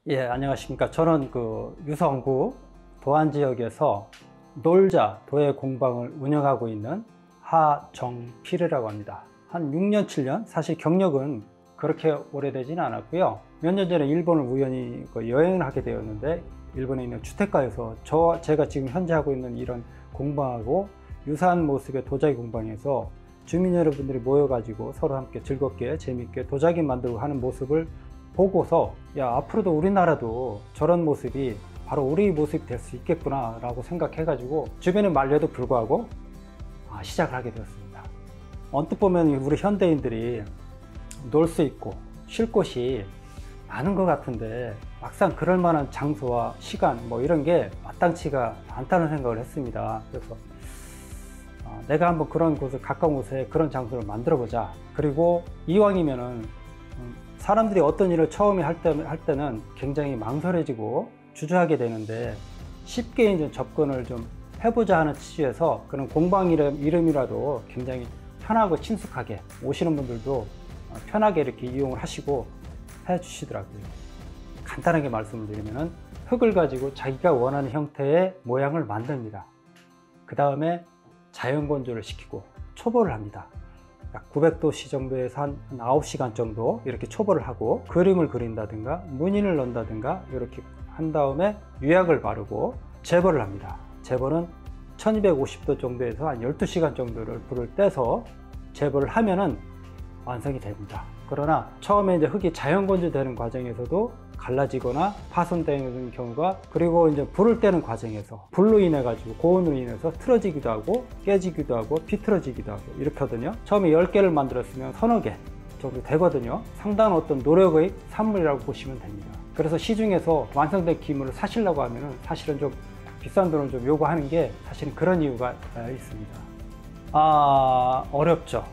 예, 안녕하십니까. 저는 유성구 도안 지역에서 놀자 도예 공방을 운영하고 있는 하정필이라고 합니다. 한 6년, 7년? 사실 경력은 그렇게 오래되지는 않았고요. 몇 년 전에 일본을 우연히 여행을 하게 되었는데, 일본에 있는 주택가에서 제가 지금 현재 하고 있는 이런 공방하고 유사한 모습의 도자기 공방에서 주민 여러분들이 모여가지고 서로 함께 즐겁게 재밌게 도자기 만들고 하는 모습을 보고서, 야, 앞으로도 우리나라도 저런 모습이 바로 우리 모습이 될 수 있겠구나 라고 생각해가지고 주변의 말려도 불구하고 시작을 하게 되었습니다. 언뜻 보면 우리 현대인들이 놀 수 있고 쉴 곳이 많은 것 같은데, 막상 그럴 만한 장소와 시간 이런 게 마땅치가 않다는 생각을 했습니다. 그래서 내가 한번 그런 곳을, 가까운 곳에 그런 장소를 만들어 보자. 그리고 이왕이면은 사람들이 어떤 일을 처음에 할 때는 굉장히 망설여지고 주저하게 되는데, 쉽게 이제 접근을 좀 해보자 하는 취지에서 그런 공방 이름이라도 굉장히 편하고 친숙하게, 오시는 분들도 편하게 이렇게 이용을 하시고 해 주시더라고요. 간단하게 말씀드리면은, 흙을 가지고 자기가 원하는 형태의 모양을 만듭니다. 그 다음에 자연 건조를 시키고 초벌을 합니다. 약 900도씨 정도에서 한 9시간 정도 이렇게 초벌을 하고, 그림을 그린다든가 무늬를 넣는다든가 이렇게 한 다음에 유약을 바르고 재벌을 합니다. 재벌은 1250도 정도에서 한 12시간 정도를 불을 떼서 재벌을 하면은 완성이 됩니다. 그러나 처음에 이제 흙이 자연 건조되는 과정에서도 갈라지거나 파손되는 경우가, 그리고 이제 불을 떼는 과정에서 불로 인해 가지고, 고온으로 인해서 틀어지기도 하고 깨지기도 하고 비틀어지기도 하고 이렇거든요. 처음에 10개를 만들었으면 서너 개 정도 되거든요. 상당한 어떤 노력의 산물이라고 보시면 됩니다. 그래서 시중에서 완성된 기물을 사시려고 하면은 사실은 좀 비싼 돈을 좀 요구하는 게 사실은 그런 이유가 있습니다. 어렵죠.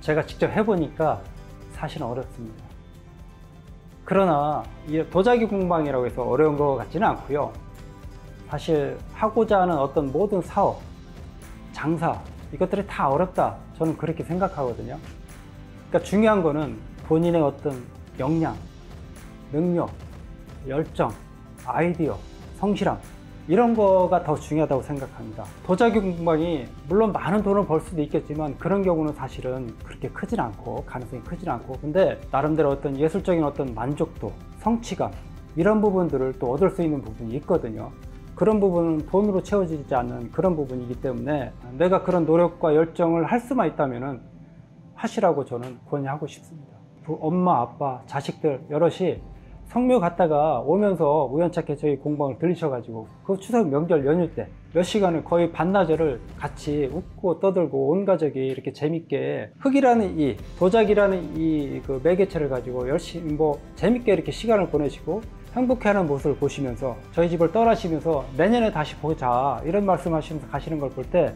제가 직접 해보니까 사실은 어렵습니다. 그러나 이 도자기 공방이라고 해서 어려운 것 같지는 않고요. 사실 하고자 하는 어떤 모든 사업, 장사, 이것들이 다 어렵다, 저는 그렇게 생각하거든요. 그러니까 중요한 거는 본인의 어떤 역량, 능력, 열정, 아이디어, 성실함, 이런 거가 더 중요하다고 생각합니다. 도자기 공방이 물론 많은 돈을 벌 수도 있겠지만, 그런 경우는 사실은 그렇게 크진 않고, 가능성이 크진 않고, 근데 나름대로 어떤 예술적인 어떤 만족도, 성취감, 이런 부분들을 또 얻을 수 있는 부분이 있거든요. 그런 부분은 돈으로 채워지지 않는 그런 부분이기 때문에, 내가 그런 노력과 열정을 할 수만 있다면은 하시라고 저는 권유하고 싶습니다. 엄마, 아빠, 자식들 여럿이 성묘 갔다가 오면서 우연찮게 저희 공방을 들리셔가지고, 그 추석 명절 연휴 때 몇 시간을, 거의 반나절을 같이 웃고 떠들고 온 가족이 이렇게 재밌게 흙이라는 이 도자기라는 이 매개체를 가지고 열심히 재밌게 이렇게 시간을 보내시고 행복해하는 모습을 보시면서, 저희 집을 떠나시면서 내년에 다시 보자 이런 말씀하시면서 가시는 걸 볼 때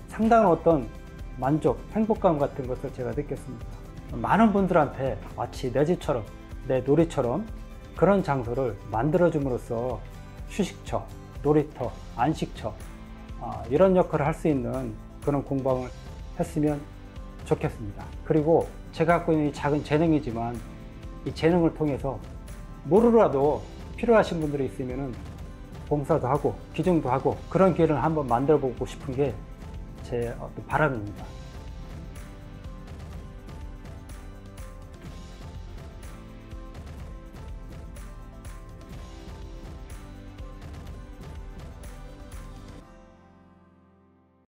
상당한 어떤 만족, 행복감 같은 것을 제가 느꼈습니다. 많은 분들한테 마치 내 집처럼, 내 놀이처럼 그런 장소를 만들어줌으로써 휴식처, 놀이터, 안식처, 이런 역할을 할 수 있는 그런 공방을 했으면 좋겠습니다. 그리고 제가 갖고 있는 이 작은 재능이지만, 이 재능을 통해서 뭐라도 필요하신 분들이 있으면 봉사도 하고 기증도 하고 그런 기회를 한번 만들어 보고 싶은 게 제 어떤 바람입니다.